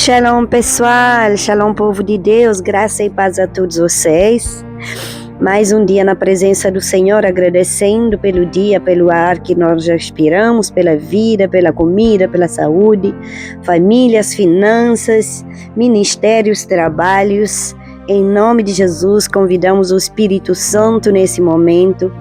Shalom pessoal, shalom povo de Deus, graça e paz a todos vocês. Mais um dia na presença do Senhor, agradecendo pelo dia, pelo ar que nós respiramos, pela vida, pela comida, pela saúde, famílias, finanças, ministérios, trabalhos. Em nome de Jesus, convidamos o Espírito Santo nesse momento.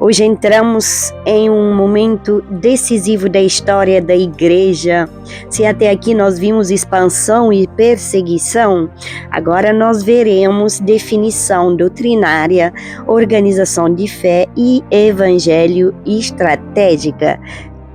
Hoje entramos em um momento decisivo da história da igreja. Se até aqui nós vimos expansão e perseguição, agora nós veremos definição doutrinária, organização de fé e evangelho estratégica.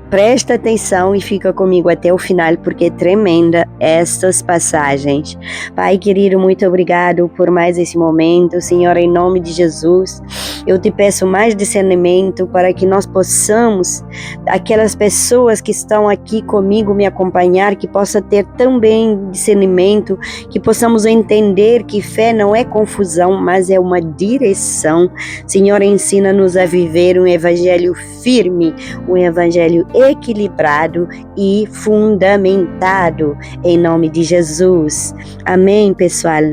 Presta atenção e fica comigo até o final, porque é tremenda estas passagens. Pai querido, muito obrigado por mais esse momento. Senhor, em nome de Jesus, eu te peço mais discernimento para que nós possamos, aquelas pessoas que estão aqui comigo me acompanhar, que possa ter também discernimento, que possamos entender que fé não é confusão, mas é uma direção. Senhor, ensina-nos a viver um evangelho firme, um evangelho equilibrado e fundamentado, em nome de Jesus. Amém, pessoal?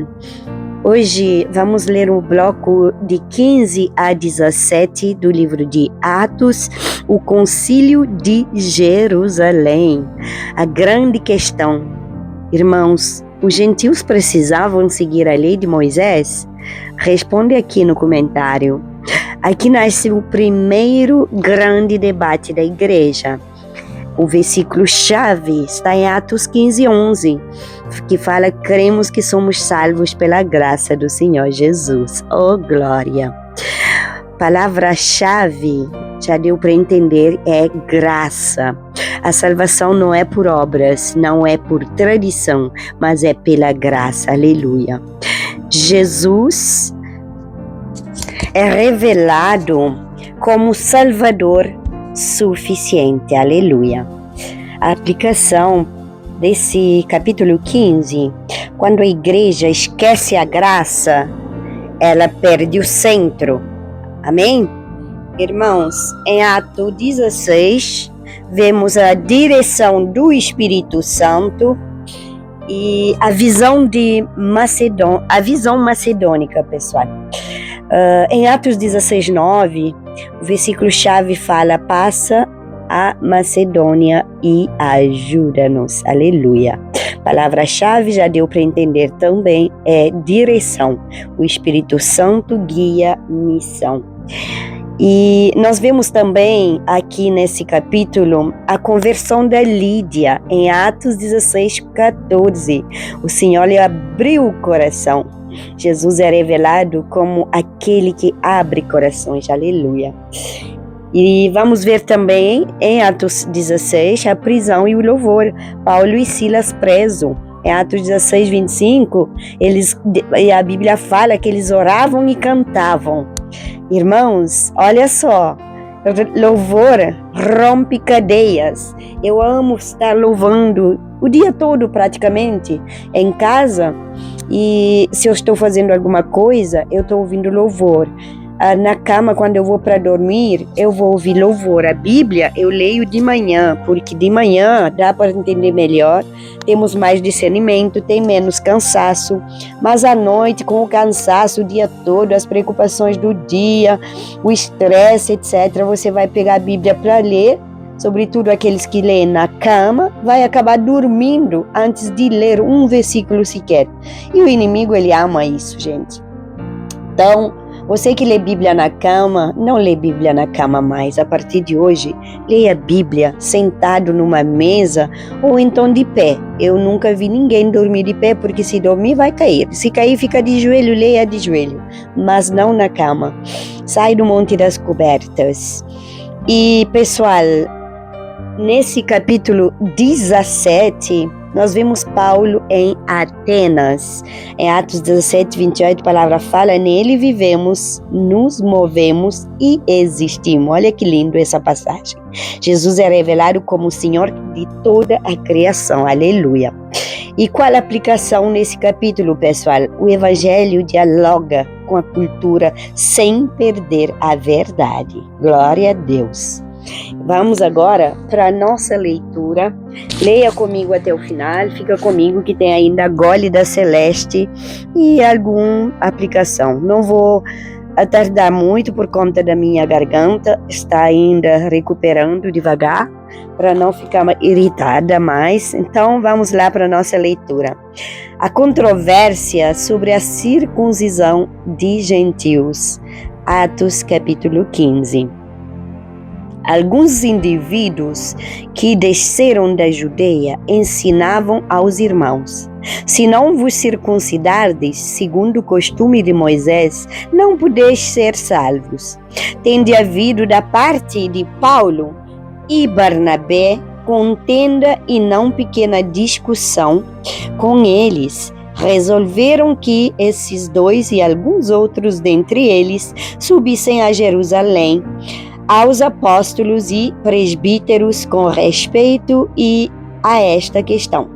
Hoje vamos ler o bloco de 15 a 17 do livro de Atos, o Concílio de Jerusalém. A grande questão, irmãos, os gentios precisavam seguir a lei de Moisés? Responde aqui no comentário. Aqui nasce o primeiro grande debate da igreja. O versículo-chave está em Atos 15:11, que fala: cremos que somos salvos pela graça do Senhor Jesus. Oh, glória! Palavra-chave, já deu para entender, é graça. A salvação não é por obras, não é por tradição, mas é pela graça. Aleluia! Jesus é revelado como Salvador suficiente, aleluia. A aplicação desse capítulo 15, quando a igreja esquece a graça, ela perde o centro, amém? Irmãos, em Atos 16, vemos a direção do Espírito Santo e a visão macedônica, pessoal. Em Atos 16:9, o versículo-chave fala: passa a Macedônia e ajuda-nos. Aleluia. Palavra-chave, já deu para entender também, é direção. O Espírito Santo guia missão. E nós vemos também aqui nesse capítulo a conversão da Lídia, em Atos 16:14. O Senhor lhe abriu o coração. Jesus é revelado como aquele que abre corações, aleluia. E vamos ver também em Atos 16 a prisão e o louvor. Paulo e Silas presos. Em Atos 16:25, a Bíblia fala que eles oravam e cantavam. Irmãos, olha só, louvor rompe cadeias. Eu amo estar louvando o dia todo praticamente em casa, e se eu estou fazendo alguma coisa, eu estou ouvindo louvor. Na cama, quando eu vou para dormir, eu vou ouvir louvor. A Bíblia eu leio de manhã, porque de manhã dá para entender melhor, temos mais discernimento, tem menos cansaço. Mas à noite, com o cansaço o dia todo, as preocupações do dia, o estresse, etc., você vai pegar a Bíblia para ler, sobretudo aqueles que leem na cama, vai acabar dormindo antes de ler um versículo sequer. E o inimigo, ele ama isso, gente. Então, você que lê Bíblia na cama, não lê Bíblia na cama mais. A partir de hoje, leia a Bíblia sentado numa mesa ou então de pé. Eu nunca vi ninguém dormir de pé, porque se dormir vai cair. Se cair, fica de joelho, leia de joelho. Mas não na cama. Sai do monte das cobertas. E, pessoal, nesse capítulo 17, nós vemos Paulo em Atenas. Em Atos 17:28, a palavra fala: nele vivemos, nos movemos e existimos. Olha que lindo essa passagem. Jesus é revelado como o Senhor de toda a criação. Aleluia. E qual a aplicação nesse capítulo, pessoal? O Evangelho dialoga com a cultura sem perder a verdade. Glória a Deus. Vamos agora para a nossa leitura. Leia comigo até o final, fica comigo que tem ainda gole da Celeste e alguma aplicação. Não vou tardar muito por conta da minha garganta, está ainda recuperando devagar, para não ficar irritada mais. Então vamos lá para a nossa leitura. A controvérsia sobre a circuncisão de gentios. Atos capítulo 15. Alguns indivíduos que desceram da Judeia ensinavam aos irmãos: se não vos circuncidardes, segundo o costume de Moisés, não podeis ser salvos. Tende havido da parte de Paulo e Barnabé contenda e não pequena discussão com eles. Resolveram que esses dois e alguns outros dentre eles subissem a Jerusalém aos apóstolos e presbíteros com respeito a esta questão.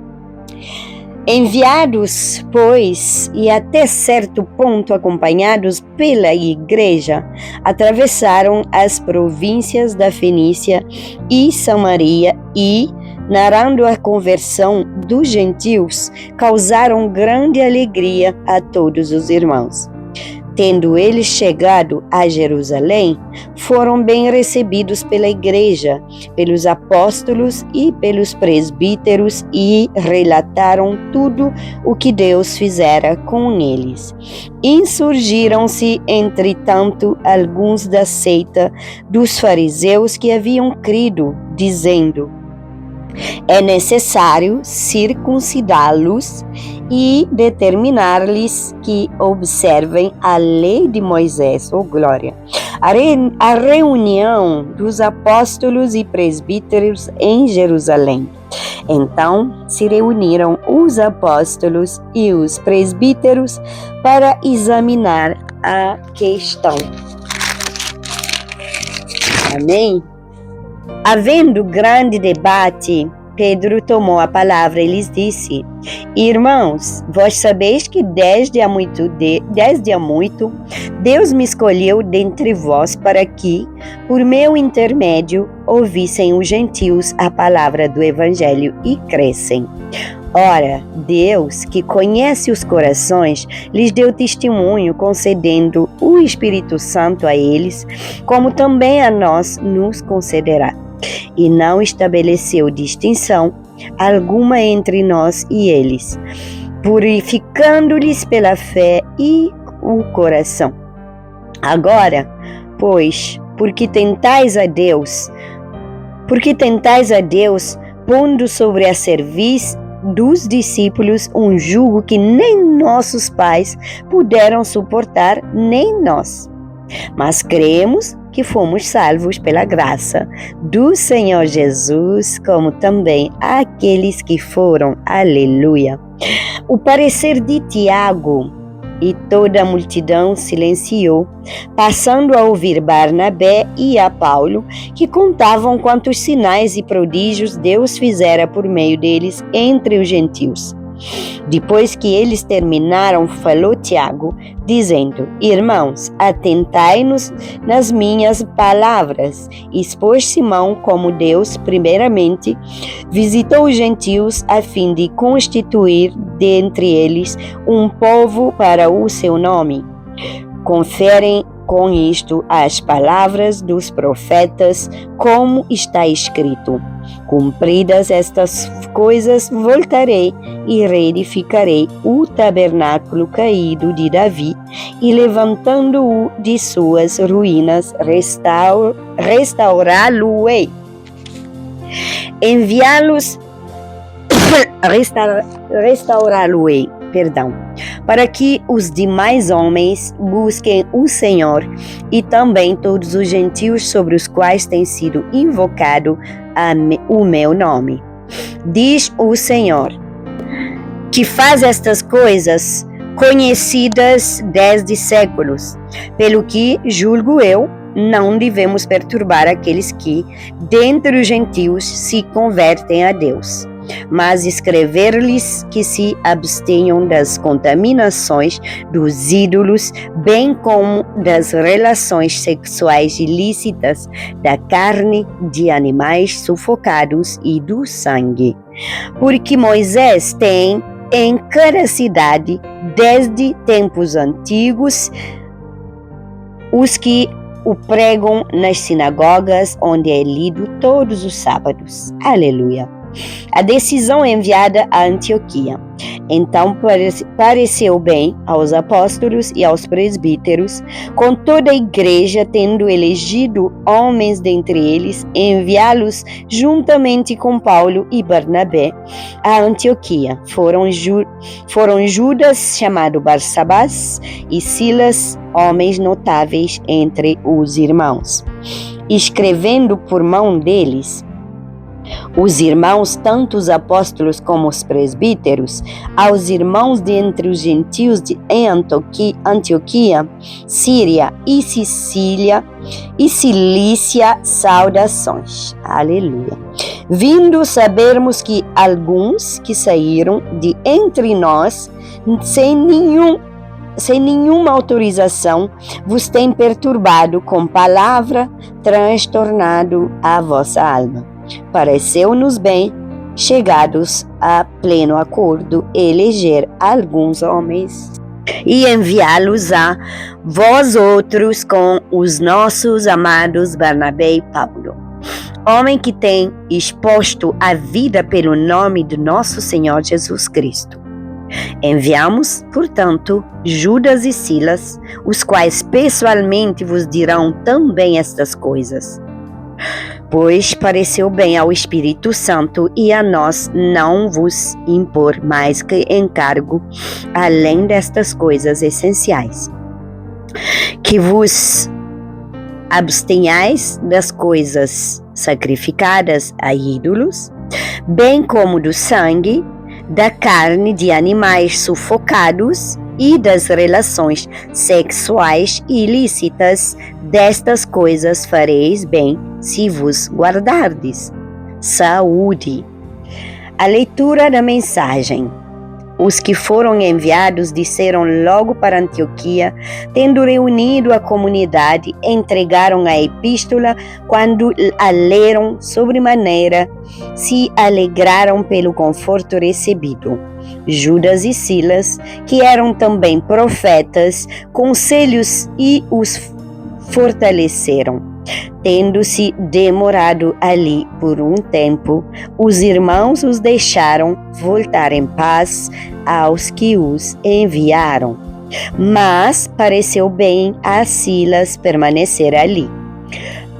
Enviados, pois, e até certo ponto acompanhados pela igreja, atravessaram as províncias da Fenícia e Samaria e, narrando a conversão dos gentios, causaram grande alegria a todos os irmãos. Tendo eles chegado a Jerusalém, foram bem recebidos pela igreja, pelos apóstolos e pelos presbíteros e relataram tudo o que Deus fizera com eles. Insurgiram-se, entretanto, alguns da seita dos fariseus que haviam crido, dizendo: é necessário circuncidá-los e determinar-lhes que observem a lei de Moisés. Oh, glória! A reunião dos apóstolos e presbíteros em Jerusalém. Então se reuniram os apóstolos e os presbíteros para examinar a questão. Amém? Havendo grande debate, Pedro tomou a palavra e lhes disse: irmãos, vós sabeis que desde há muito Deus me escolheu dentre vós para que, por meu intermédio, ouvissem os gentios a palavra do evangelho e crescem. Ora, Deus, que conhece os corações, lhes deu testemunho, concedendo o Espírito Santo a eles, como também a nós nos concederá. E não estabeleceu distinção alguma entre nós e eles, purificando-lhes pela fé e o coração. Agora, pois, porque tentais a Deus, pondo sobre a cerviz dos discípulos um jugo que nem nossos pais puderam suportar, nem nós. Mas cremos que fomos salvos pela graça do Senhor Jesus, como também aqueles que foram. Aleluia! O parecer de Tiago e toda a multidão silenciou, passando a ouvir Barnabé e a Paulo, que contavam quantos sinais e prodígios Deus fizera por meio deles entre os gentios. Depois que eles terminaram, falou Tiago, dizendo: irmãos, atentai-nos nas minhas palavras. Expôs Simão como Deus, primeiramente, visitou os gentios a fim de constituir dentre eles um povo para o seu nome. Conferem com isto as palavras dos profetas, como está escrito: cumpridas estas coisas, voltarei e reedificarei o tabernáculo caído de Davi, e levantando-o de suas ruínas, restaurá-lo-ei. Restaurá-lo-ei, para que os demais homens busquem o Senhor e também todos os gentios sobre os quais tem sido invocado o meu nome. Diz o Senhor, que faz estas coisas conhecidas desde séculos, pelo que, julgo eu, não devemos perturbar aqueles que, dentre os gentios, se convertem a Deus. mas escrever-lhes que se abstenham das contaminações dos ídolos, bem como das relações sexuais ilícitas, da carne de animais sufocados e do sangue. Porque Moisés tem em cada cidade, desde tempos antigos, os que o pregam nas sinagogas, onde é lido todos os sábados. Aleluia. A decisão enviada a Antioquia. Então pareceu bem aos apóstolos e aos presbíteros, com toda a igreja, tendo elegido homens dentre eles, enviá-los juntamente com Paulo e Barnabé a Antioquia. Foram Judas, chamado Barsabás, e Silas, homens notáveis entre os irmãos. Escrevendo por mão deles, os irmãos, tanto os apóstolos como os presbíteros, aos irmãos de entre os gentios em Antioquia, Síria e Cilícia, saudações. Aleluia. Vindo sabermos que alguns que saíram de entre nós, sem nenhuma autorização, vos têm perturbado com palavra, transtornado a vossa alma. Pareceu-nos bem, chegados a pleno acordo, eleger alguns homens e enviá-los a vós outros com os nossos amados Barnabé e Paulo, homem que tem exposto a vida pelo nome do nosso Senhor Jesus Cristo. Enviamos, portanto, Judas e Silas, os quais pessoalmente vos dirão também estas coisas. Pois pareceu bem ao Espírito Santo e a nós não vos impor mais que encargo, além destas coisas essenciais: que vos abstenhais das coisas sacrificadas a ídolos, bem como do sangue, da carne de animais sufocados e das relações sexuais ilícitas. Destas coisas fareis bem se vos guardardes. Saúde. A leitura da mensagem. Os que foram enviados disseram logo para Antioquia, tendo reunido a comunidade, entregaram a epístola. Quando a leram sobremaneira, se alegraram pelo conforto recebido. Judas e Silas, que eram também profetas, conselhos e os fortaleceram. Tendo-se demorado ali por um tempo, os irmãos os deixaram voltar em paz aos que os enviaram. Mas pareceu bem a Silas permanecer ali.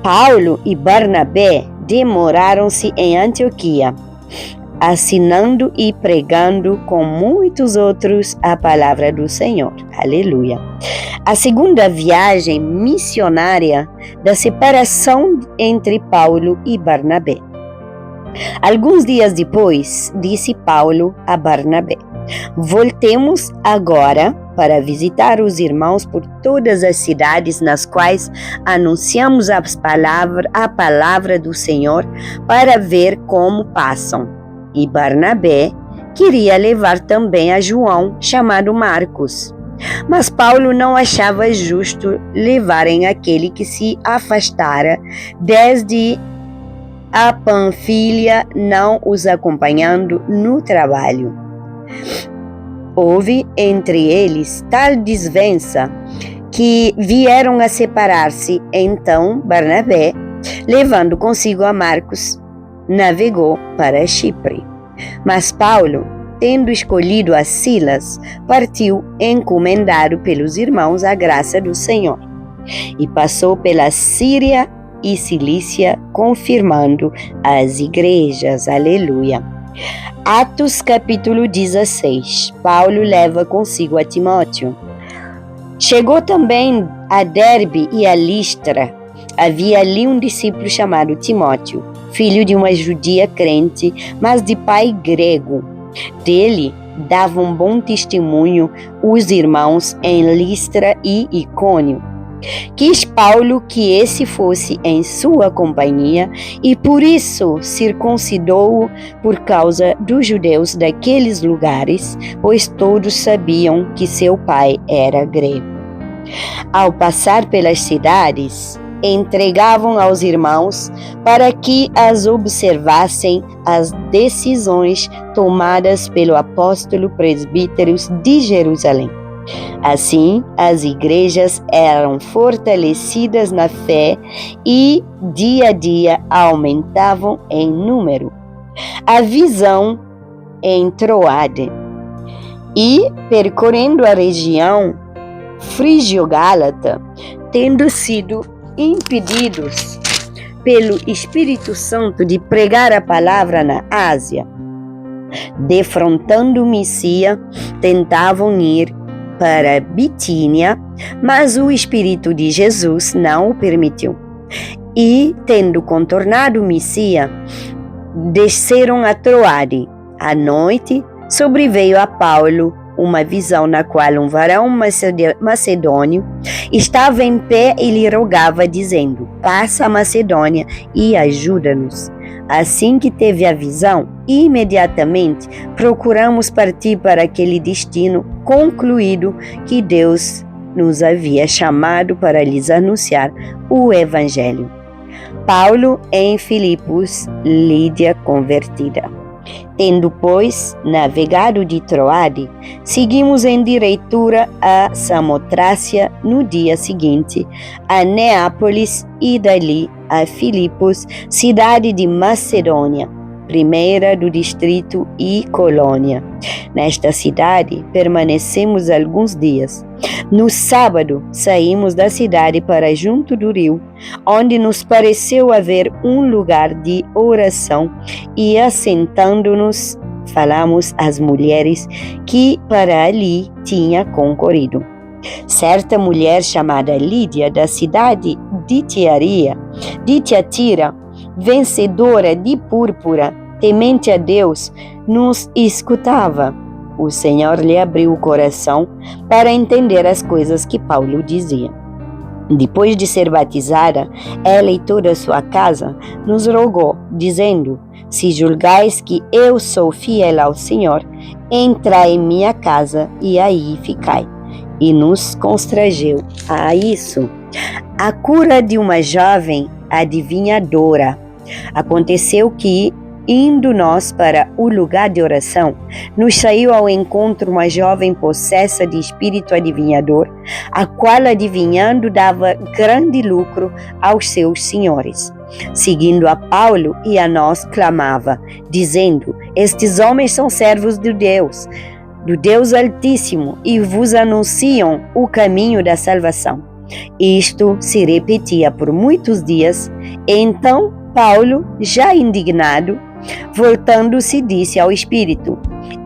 Paulo e Barnabé demoraram-se em Antioquia, assinando e pregando com muitos outros a palavra do Senhor. Aleluia. A segunda viagem missionária da separação entre Paulo e Barnabé. Alguns dias depois, disse Paulo a Barnabé: voltemos agora para visitar os irmãos por todas as cidades nas quais anunciamos a palavra do Senhor, para ver como passam. E Barnabé queria levar também a João, chamado Marcos. Mas Paulo não achava justo levarem aquele que se afastara desde a Panfilha, não os acompanhando no trabalho. Houve entre eles tal desavença que vieram a separar-se. Então Barnabé, levando consigo a Marcos, navegou para Chipre. Mas Paulo, tendo escolhido a Silas, partiu encomendado pelos irmãos à graça do Senhor, e passou pela Síria e Cilícia, confirmando as igrejas. Aleluia. Atos capítulo 16. Paulo leva consigo a Timóteo. Chegou também a Derbe e a Listra. Havia ali um discípulo chamado Timóteo, filho de uma judia crente, mas de pai grego. Dele davam bom testemunho os irmãos em Listra e Icônio, Quis Paulo que esse fosse em sua companhia e por isso circuncidou-o por causa dos judeus daqueles lugares, pois todos sabiam que seu pai era grego. Ao passar pelas cidades, entregavam aos irmãos para que as observassem as decisões tomadas pelo apóstolo presbíteros de Jerusalém. Assim, as igrejas eram fortalecidas na fé e, dia a dia, aumentavam em número. A visão em Troade e, percorrendo a região frígio-gálata, tendo sido impedidos pelo Espírito Santo de pregar a palavra na Ásia, defrontando Misia, tentavam ir para Bitínia, mas o Espírito de Jesus não o permitiu. E, tendo contornado Misia, desceram a Troade. À noite, sobreveio a Paulo uma visão na qual um varão macedônio estava em pé e lhe rogava, dizendo: passa a Macedônia e ajuda-nos. Assim que teve a visão, imediatamente procuramos partir para aquele destino, concluído que Deus nos havia chamado para lhes anunciar o Evangelho. Paulo em Filipos, Lídia convertida. Tendo, pois, navegado de Troade, seguimos em direitura a Samotrácia no dia seguinte, a Neápolis e dali a Filipos, cidade de Macedônia, primeira do distrito e colônia. Nesta cidade permanecemos alguns dias. No sábado saímos da cidade para junto do rio, onde nos pareceu haver um lugar de oração, e assentando-nos falamos às mulheres que para ali tinha concorrido. Certa mulher chamada Lídia, da cidade de Tiatira, vencedora de púrpura, temente a Deus, nos escutava. O Senhor lhe abriu o coração para entender as coisas que Paulo dizia. Depois de ser batizada, ela e toda a sua casa nos rogou, dizendo: se julgais que eu sou fiel ao Senhor, entrai em minha casa e aí ficai. E nos constrangeu a isso. A cura de uma jovem adivinhadora. Aconteceu que, indo nós para o lugar de oração, nos saiu ao encontro uma jovem possessa de espírito adivinhador, a qual, adivinhando, dava grande lucro aos seus senhores. Seguindo a Paulo e a nós, clamava, dizendo: estes homens são servos de Deus, do Deus Altíssimo, e vos anunciam o caminho da salvação. Isto se repetia por muitos dias. Então Paulo, já indignado, voltando-se, disse ao Espírito: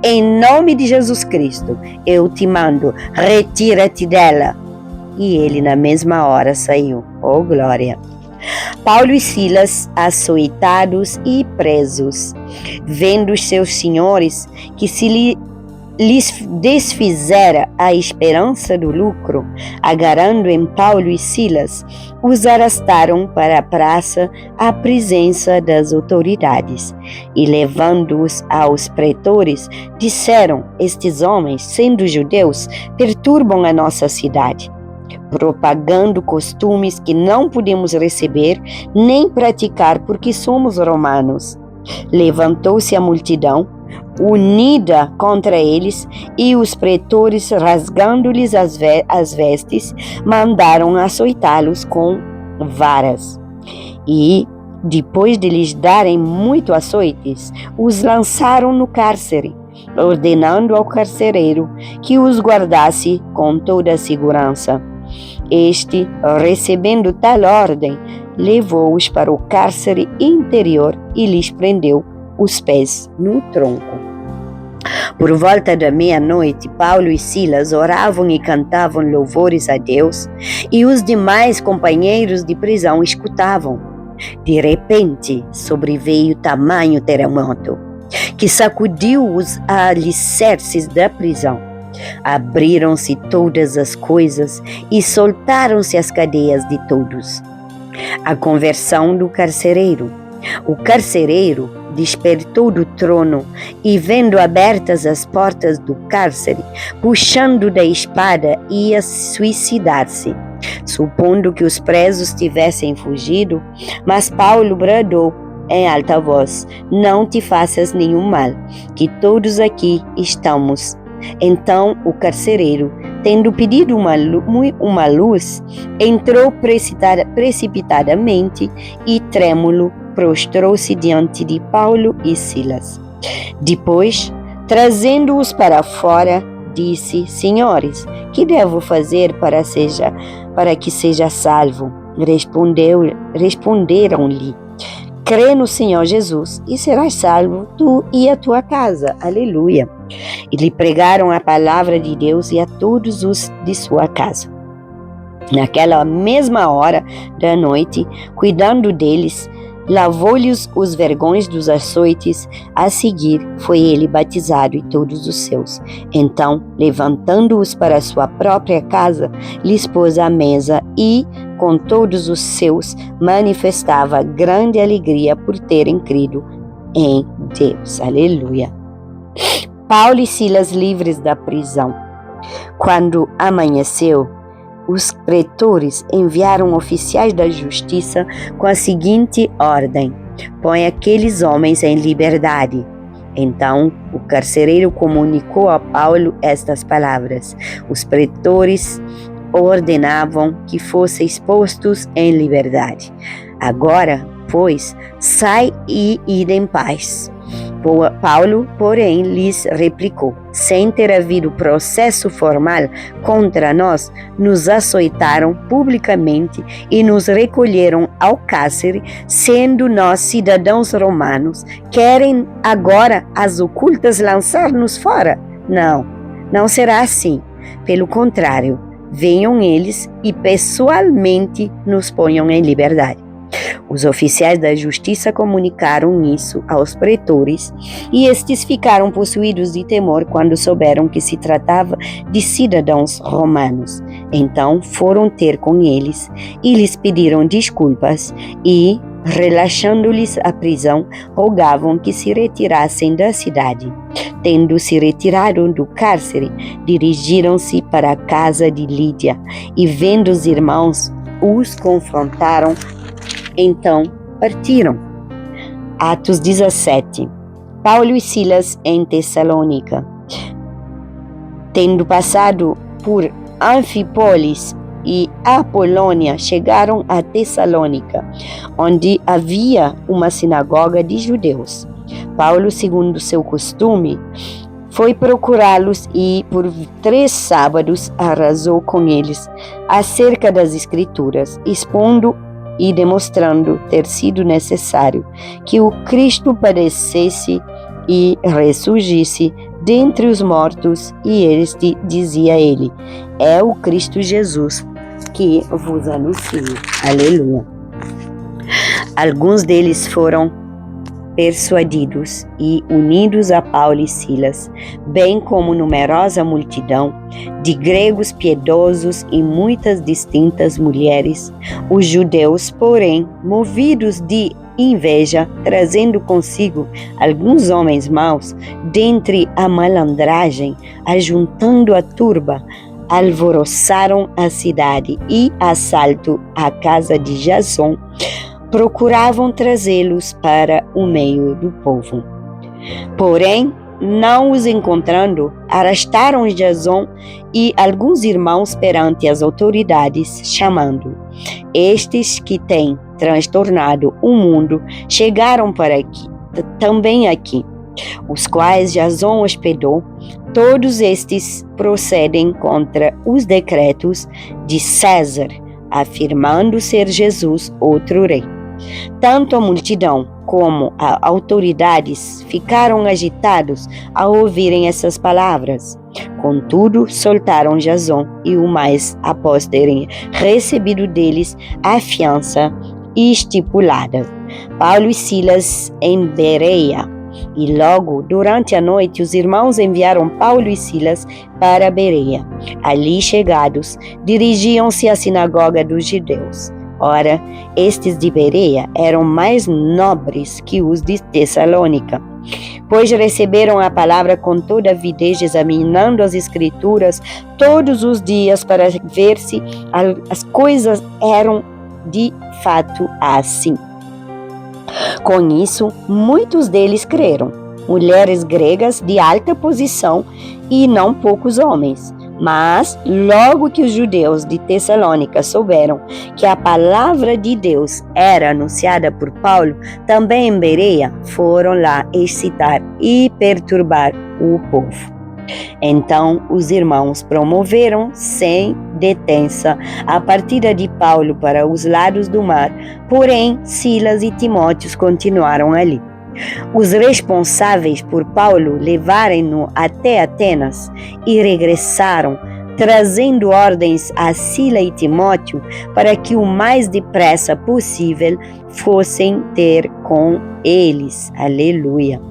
em nome de Jesus Cristo, eu te mando, retira-te dela. E ele na mesma hora saiu. Oh, glória! Paulo e Silas, açoitados e presos, vendo os seus senhores que se lhes desfizera a esperança do lucro, agarrando em Paulo e Silas, os arrastaram para a praça à presença das autoridades, e levando-os aos pretores, disseram: estes homens, sendo judeus, perturbam a nossa cidade, propagando costumes que não podemos receber nem praticar porque somos romanos. Levantou-se a multidão, unida contra eles, e os pretores, rasgando-lhes as vestes, mandaram açoitá-los com varas. E, depois de lhes darem muito açoites, os lançaram no cárcere, ordenando ao carcereiro que os guardasse com toda a segurança. Este, recebendo tal ordem, levou-os para o cárcere interior e lhes prendeu os pés no tronco. Por volta da meia-noite, Paulo e Silas oravam e cantavam louvores a Deus, e os demais companheiros de prisão escutavam. De repente, sobreveio tamanho terremoto, que sacudiu os alicerces da prisão. Abriram-se todas as coisas e soltaram-se as cadeias de todos. A conversão do carcereiro. O carcereiro despertou do trono e, vendo abertas as portas do cárcere, puxando da espada, ia suicidar-se, supondo que os presos tivessem fugido. Mas Paulo bradou em alta voz: não te faças nenhum mal, que todos aqui estamos. Então o carcereiro, tendo pedido uma luz, entrou precipitadamente e, trêmulo, prostrou-se diante de Paulo e Silas. Depois, trazendo-os para fora, disse: Senhores, que devo fazer para que seja salvo? Responderam-lhe: crê no Senhor Jesus e serás salvo, tu e a tua casa. Aleluia. E lhe pregaram a palavra de Deus e a todos os de sua casa. Naquela mesma hora da noite, cuidando deles, lavou-lhes os vergões dos açoites. A seguir, foi ele batizado e todos os seus. Então, levantando-os para sua própria casa, lhes pôs à mesa e, com todos os seus, manifestava grande alegria por terem crido em Deus. Aleluia. Paulo e Silas livres da prisão. Quando amanheceu, os pretores enviaram oficiais da justiça com a seguinte ordem: põe aqueles homens em liberdade. Então o carcereiro comunicou a Paulo estas palavras. Os pretores ordenavam que fossem expostos em liberdade. Agora, pois, sai e ide em paz. Paulo, porém, lhes replicou: sem ter havido processo formal contra nós, nos açoitaram publicamente e nos recolheram ao cárcere, sendo nós cidadãos romanos. Querem agora às ocultas lançar-nos fora? Não será assim. Pelo contrário, venham eles e pessoalmente nos ponham em liberdade. Os oficiais da justiça comunicaram isso aos pretores e estes ficaram possuídos de temor quando souberam que se tratava de cidadãos romanos. Então foram ter com eles e lhes pediram desculpas e, relaxando-lhes a prisão, rogavam que se retirassem da cidade. Tendo se retirado do cárcere, dirigiram-se para a casa de Lídia e, vendo os irmãos, os confrontaram. Então partiram. Atos 17. Paulo e Silas em Tessalônica. Tendo passado por Anfípolis e Apolônia, chegaram a Tessalônica, onde havia uma sinagoga de judeus. Paulo, segundo seu costume, foi procurá-los e, por 3 sábados, arrasou com eles acerca das Escrituras, expondo e demonstrando ter sido necessário que o Cristo padecesse e ressurgisse dentre os mortos, e este, dizia ele, é o Cristo Jesus que vos anuncio. Aleluia. Alguns deles foram persuadidos e unidos a Paulo e Silas, bem como numerosa multidão de gregos piedosos e muitas distintas mulheres. Os judeus, porém, movidos de inveja, trazendo consigo alguns homens maus, dentre a malandragem, ajuntando a turba, alvoroçaram a cidade e, assalto à casa de Jason, procuravam trazê-los para o meio do povo. Porém, não os encontrando, arrastaram Jason e alguns irmãos perante as autoridades, chamando. Estes que têm transtornado o mundo chegaram também aqui, os quais Jason hospedou. Todos estes procedem contra os decretos de César, afirmando ser Jesus outro rei. Tanto a multidão como as autoridades ficaram agitados ao ouvirem essas palavras. Contudo, soltaram Jason e o mais após terem recebido deles a fiança estipulada. Paulo e Silas em Bereia. E logo, durante a noite, os irmãos enviaram Paulo e Silas para Bereia. Ali chegados, dirigiam-se à sinagoga dos judeus. Ora, estes de Bereia eram mais nobres que os de Tessalônica, pois receberam a palavra com toda avidez, examinando as Escrituras todos os dias para ver se as coisas eram de fato assim. Com isso, muitos deles creram, mulheres gregas de alta posição e não poucos homens. Mas, logo que os judeus de Tessalônica souberam que a palavra de Deus era anunciada por Paulo, também em Bereia, foram lá excitar e perturbar o povo. Então, os irmãos promoveram, sem detença, a partida de Paulo para os lados do mar, porém, Silas e Timóteo continuaram ali. Os responsáveis por Paulo levaram-no até Atenas e regressaram, trazendo ordens a Silas e Timóteo para que o mais depressa possível fossem ter com eles. Aleluia!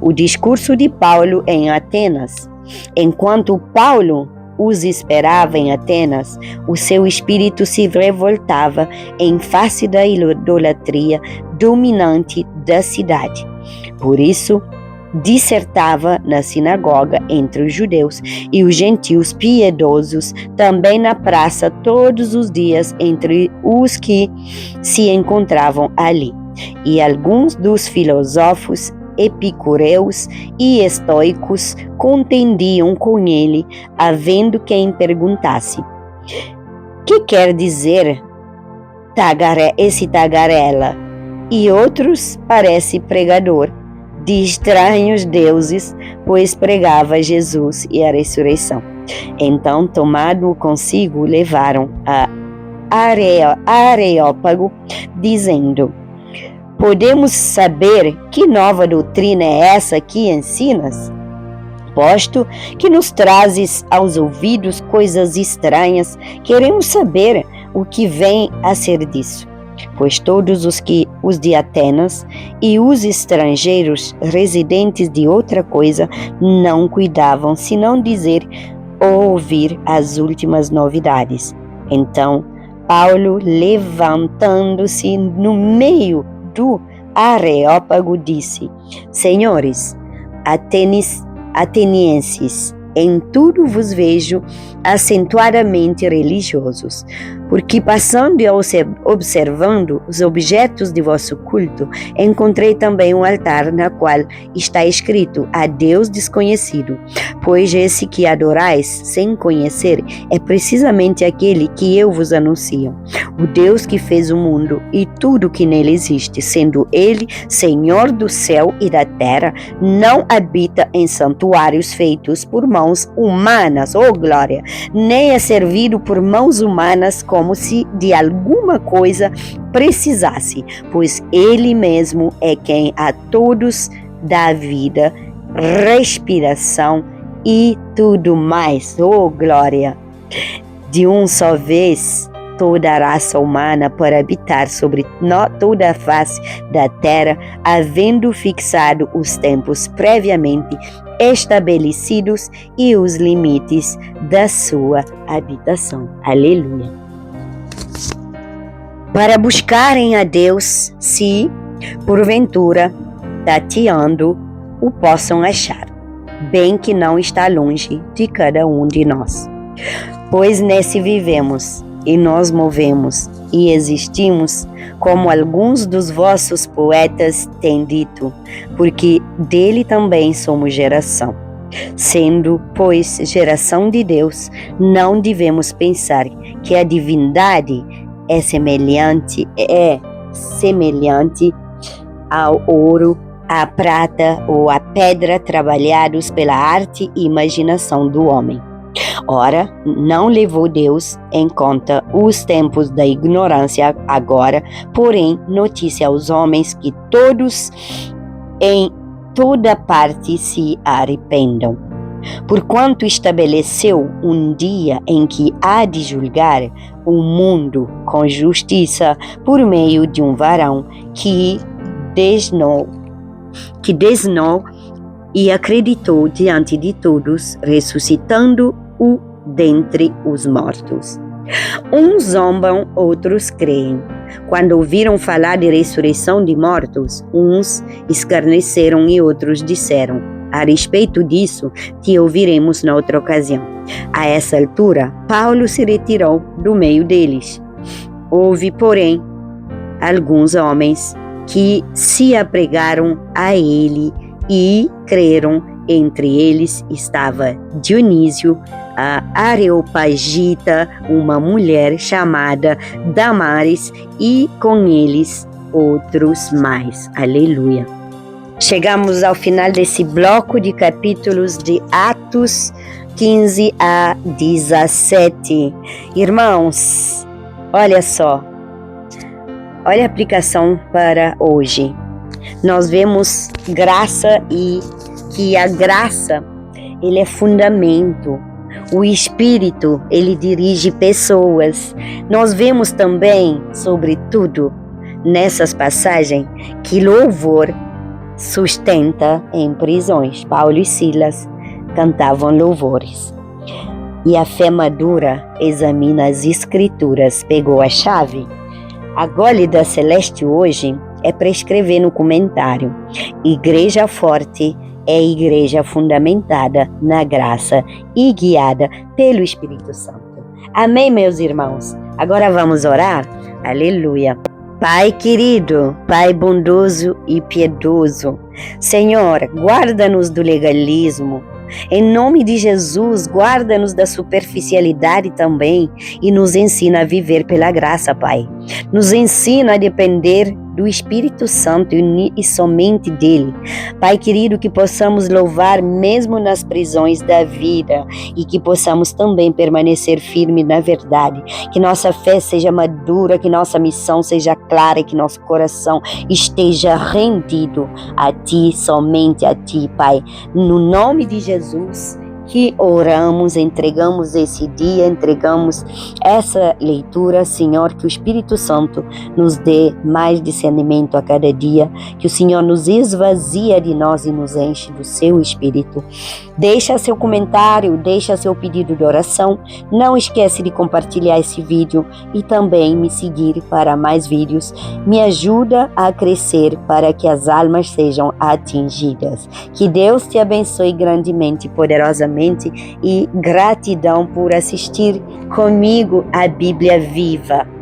O discurso de Paulo em Atenas. Enquanto Paulo os esperava em Atenas, o seu espírito se revoltava em face da idolatria dominante da cidade. Por isso, dissertava na sinagoga entre os judeus e os gentios piedosos, também na praça todos os dias entre os que se encontravam ali. E alguns dos filósofos epicureus e estoicos contendiam com ele, havendo quem perguntasse: que quer dizer esse tagarela? E outros, parece pregador de estranhos deuses, pois pregava Jesus e a ressurreição. Então, tomado consigo, levaram a Areópago, dizendo: podemos saber que nova doutrina é essa que ensinas? Posto que nos trazes aos ouvidos coisas estranhas, queremos saber o que vem a ser disso. Pois todos os de Atenas e os estrangeiros residentes de outra coisa não cuidavam senão dizer ou ouvir as últimas novidades. Então, Paulo, levantando-se no meio do Areópago, disse: senhores atenienses, em tudo vos vejo acentuadamente religiosos, porque passando e observando os objetos de vosso culto, encontrei também um altar na qual está escrito a Deus desconhecido, pois esse que adorais sem conhecer é precisamente aquele que eu vos anuncio, o Deus que fez o mundo e tudo que nele existe, sendo ele Senhor do céu e da terra, não habita em santuários feitos por mãos humanas, oh glória, nem é servido por mãos humanas como se de alguma coisa precisasse, pois ele mesmo é quem a todos dá vida, respiração e tudo mais, oh glória. De só vez toda a raça humana para habitar sobre toda a face da terra, havendo fixado os tempos previamente estabelecidos e os limites da sua habitação. Aleluia. Para buscarem a Deus, se, porventura, tateando, o possam achar, bem que não está longe de cada um de nós. Pois nesse vivemos, e nos movemos, e existimos, como alguns dos vossos poetas têm dito, porque dele também somos geração. Sendo, pois, geração de Deus, não devemos pensar que a divindade é semelhante ao ouro, à prata ou à pedra trabalhados pela arte e imaginação do homem. Ora, não levou Deus em conta os tempos da ignorância agora, porém, notícia aos homens que todos em toda parte se arrependam. Porquanto estabeleceu um dia em que há de julgar o mundo com justiça por meio de um varão que que desnou e acreditou diante de todos, ressuscitando-o dentre os mortos. Uns zombam, outros creem. Quando ouviram falar de ressurreição de mortos, uns escarneceram e outros disseram: a respeito disso, te ouviremos na outra ocasião. A essa altura, Paulo se retirou do meio deles. Houve, porém, alguns homens que se apregaram a ele e creram. Entre eles estava Dionísio, a Areopagita, uma mulher chamada Damaris, e com eles outros mais. Aleluia. Chegamos ao final desse bloco de capítulos de Atos 15 a 17. Irmãos, olha só, olha a aplicação para hoje. Nós vemos graça e que a graça, ele é fundamento. O Espírito, ele dirige pessoas. Nós vemos também, sobretudo, nessas passagens, que louvor sustenta em prisões. Paulo e Silas cantavam louvores. E a fé madura examina as Escrituras. Pegou a chave? A Gólida Celeste hoje é para escrever no comentário: Igreja forte é igreja fundamentada na graça e guiada pelo Espírito Santo. Amém, meus irmãos? Agora vamos orar? Aleluia. Pai querido, Pai bondoso e piedoso, Senhor, guarda-nos do legalismo. Em nome de Jesus, guarda-nos da superficialidade também e nos ensina a viver pela graça, Pai. Nos ensina a depender do Espírito Santo e somente dele. Pai querido, que possamos louvar mesmo nas prisões da vida e que possamos também permanecer firme na verdade. Que nossa fé seja madura, que nossa missão seja clara e que nosso coração esteja rendido a Ti, somente a Ti, Pai. No nome de Jesus que oramos, entregamos esse dia, entregamos essa leitura, Senhor, que o Espírito Santo nos dê mais discernimento a cada dia, que o Senhor nos esvazia de nós e nos enche do seu Espírito. Deixa seu comentário, deixa seu pedido de oração, não esquece de compartilhar esse vídeo e também me seguir para mais vídeos. Me ajuda a crescer para que as almas sejam atingidas. Que Deus te abençoe grandemente e poderosamente. E gratidão por assistir comigo a Bíblia Viva.